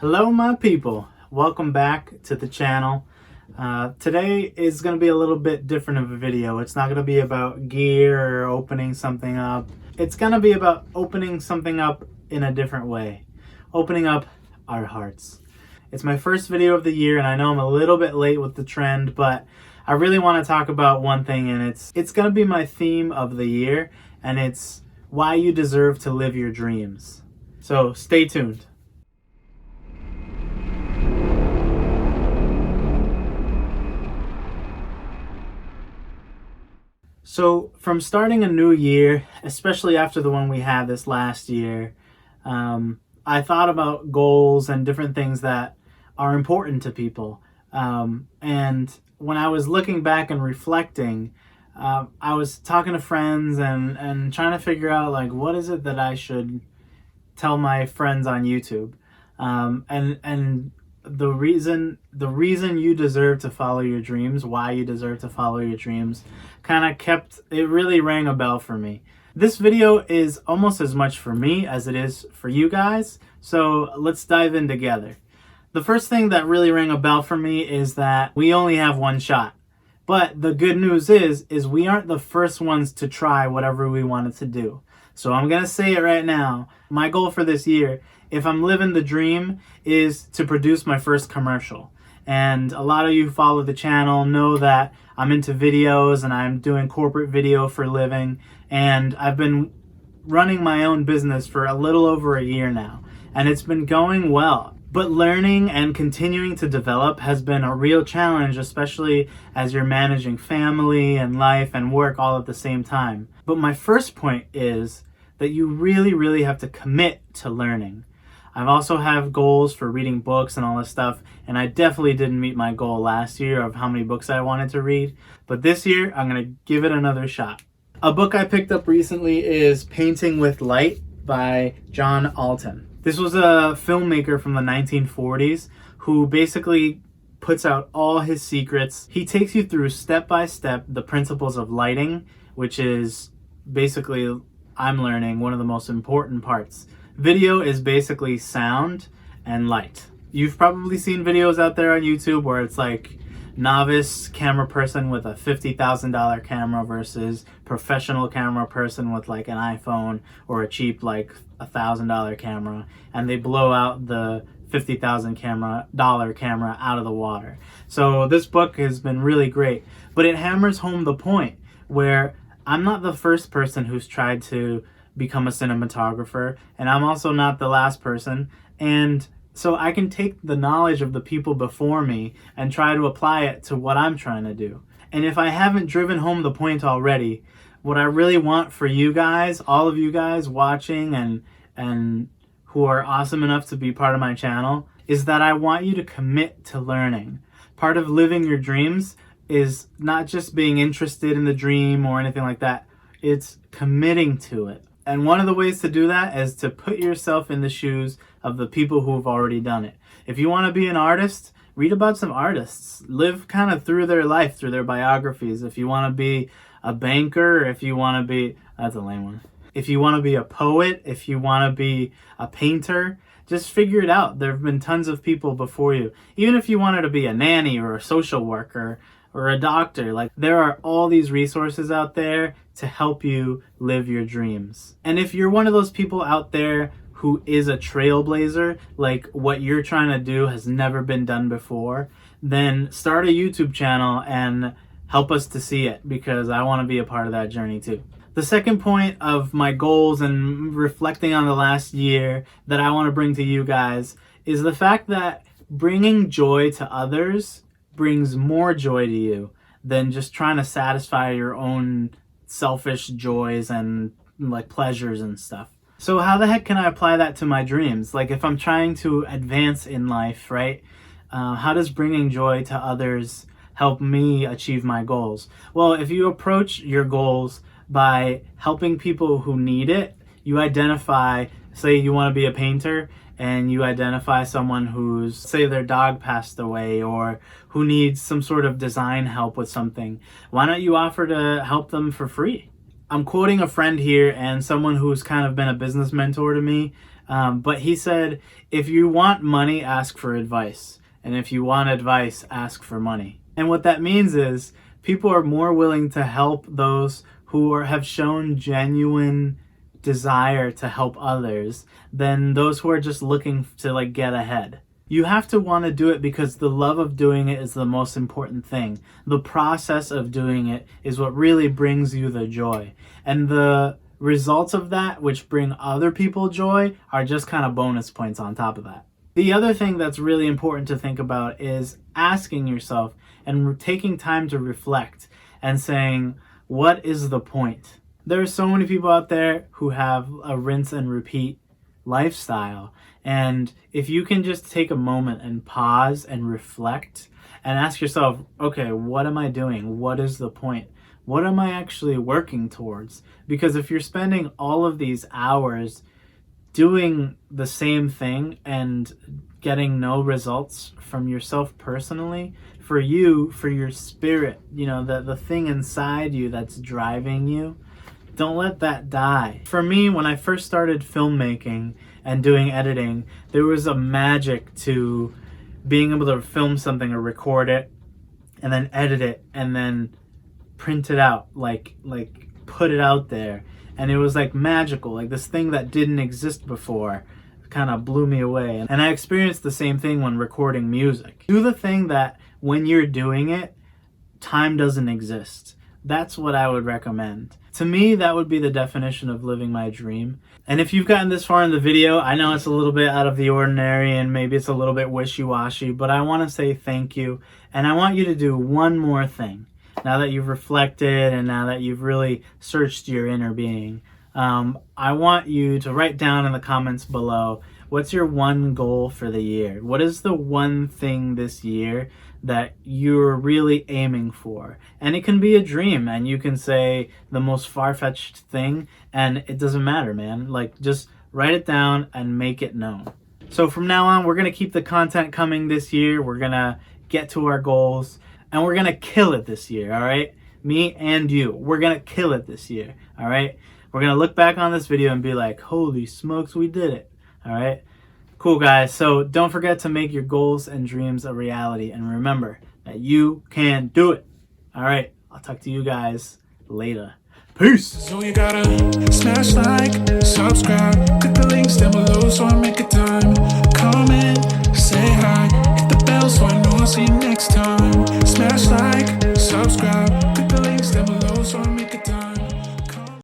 Hello my people, welcome back to the channel. Today is going to be a little bit different of a video. It's not going to be about gear or opening something up. It's going to be about opening something up in a different way. Opening up our hearts. It's my first video of the year and I know I'm a little bit late with the trend, but I really want to talk about one thing, and it's going to be my theme of the year, and it's why you deserve to live your dreams. So stay tuned. So from starting a new year, especially after the one we had this last year, I thought about goals and different things that are important to people. And when I was looking back and reflecting, I was talking to friends and trying to figure out, like, what is it that I should tell my friends on YouTube? And the reason you deserve to follow your dreams, why you deserve to follow your dreams, it really rang a bell for me. This video is almost as much for me as it is for you guys, so let's dive in together. The first thing that really rang a bell for me is that we only have one shot. But the good news is we aren't the first ones to try whatever we wanted to do. So I'm going to say it right now. My goal for this year, if I'm living the dream, is to produce my first commercial. And a lot of you who follow the channel know that I'm into videos and I'm doing corporate video for a living. And I've been running my own business for a little over a year now. And it's been going well. But learning and continuing to develop has been a real challenge, especially as you're managing family and life and work all at the same time. But my first point is that you really have to commit to learning. I've also have goals for reading books and all this stuff, and I definitely didn't meet my goal last year of how many books I wanted to read. But this year, I'm going to give it another shot. A book I picked up recently is Painting with Light by John Alton. This was a filmmaker from the 1940s who basically puts out all his secrets. He takes you through step by step the principles of lighting, which is basically, I'm learning, one of the most important parts. Video is basically sound and light. You've probably seen videos out there on YouTube where it's like novice camera person with a $50,000 camera versus professional camera person with like an iPhone or a cheap like $1,000 camera, and they blow out the $50,000 camera out of the water. So this book has been really great, but it hammers home the point where I'm not the first person who's tried to become a cinematographer, and I'm also not the last person, and so I can take the knowledge of the people before me and try to apply it to what I'm trying to do. And if I haven't driven home the point already, what I really want for you guys, all of you guys watching and who are awesome enough to be part of my channel, is that I want you to commit to learning. Part of living your dreams is not just being interested in the dream or anything like that. It's committing to it. And one of the ways to do that is to put yourself in the shoes of the people who have already done it. If you want to be an artist, read about some artists. Live kind of through their life, through their biographies. If you want to be a banker, if you want to be... That's a lame one. If you want to be a poet, if you want to be a painter, just figure it out. There have been tons of people before you. Even if you wanted to be a nanny or a social worker or a doctor, like, there are all these resources out there to help you live your dreams. And if you're one of those people out there who is a trailblazer, like what you're trying to do has never been done before, then start a YouTube channel and help us to see it, because I want to be a part of that journey too. The second point of my goals and reflecting on the last year that I want to bring to you guys is the fact that bringing joy to others brings more joy to you than just trying to satisfy your own selfish joys and like pleasures and stuff. So how the heck can I apply that to my dreams? Like, if I'm trying to advance in life, right? How does bringing joy to others help me achieve my goals? Well, if you approach your goals by helping people who need it, you identify, say you want to be a painter, and you identify someone who's, say their dog passed away or who needs some sort of design help with something. Why don't you offer to help them for free? I'm quoting a friend here and someone who's kind of been a business mentor to me. But he said, if you want money, ask for advice. And if you want advice, ask for money. And what that means is people are more willing to help those who have shown genuine desire to help others than those who are just looking to like get ahead. You have to want to do it because the love of doing it is the most important thing. The process of doing it is what really brings you the joy. And the results of that, which bring other people joy, are just kind of bonus points on top of that. The other thing that's really important to think about is asking yourself and taking time to reflect and saying, what is the point? There are so many people out there who have a rinse and repeat lifestyle. And if you can just take a moment and pause and reflect and ask yourself, okay, what am I doing? What is the point? What am I actually working towards? Because if you're spending all of these hours doing the same thing and getting no results from yourself personally, for you, for your spirit, the thing inside you that's driving you, don't let that die. For me, when I first started filmmaking and doing editing, there was a magic to being able to film something or record it and then edit it and then print it out, like put it out there. And it was like magical, like this thing that didn't exist before kind of blew me away. And I experienced the same thing when recording music. Do the thing that when you're doing it, time doesn't exist. That's what I would recommend. To me, that would be the definition of living my dream. And if you've gotten this far in the video, I know it's a little bit out of the ordinary and maybe it's a little bit wishy-washy, but I want to say thank you. And I want you to do one more thing. Now that you've reflected and now that you've really searched your inner being, I want you to write down in the comments below, what's your one goal for the year? What is the one thing this year that you're really aiming for? And it can be a dream, and you can say the most far-fetched thing, and it doesn't matter, man. Like, just write it down and make it known. So from now on, we're going to keep the content coming this year. We're going to get to our goals, and we're going to kill it this year, all right? Me and you. We're going to kill it this year, all right? We're going to look back on this video and be like, holy smokes, we did it, all right? Cool, guys. So don't forget to make your goals and dreams a reality. And remember that you can do it. All right. I'll talk to you guys later. Peace. So you gotta smash like, subscribe,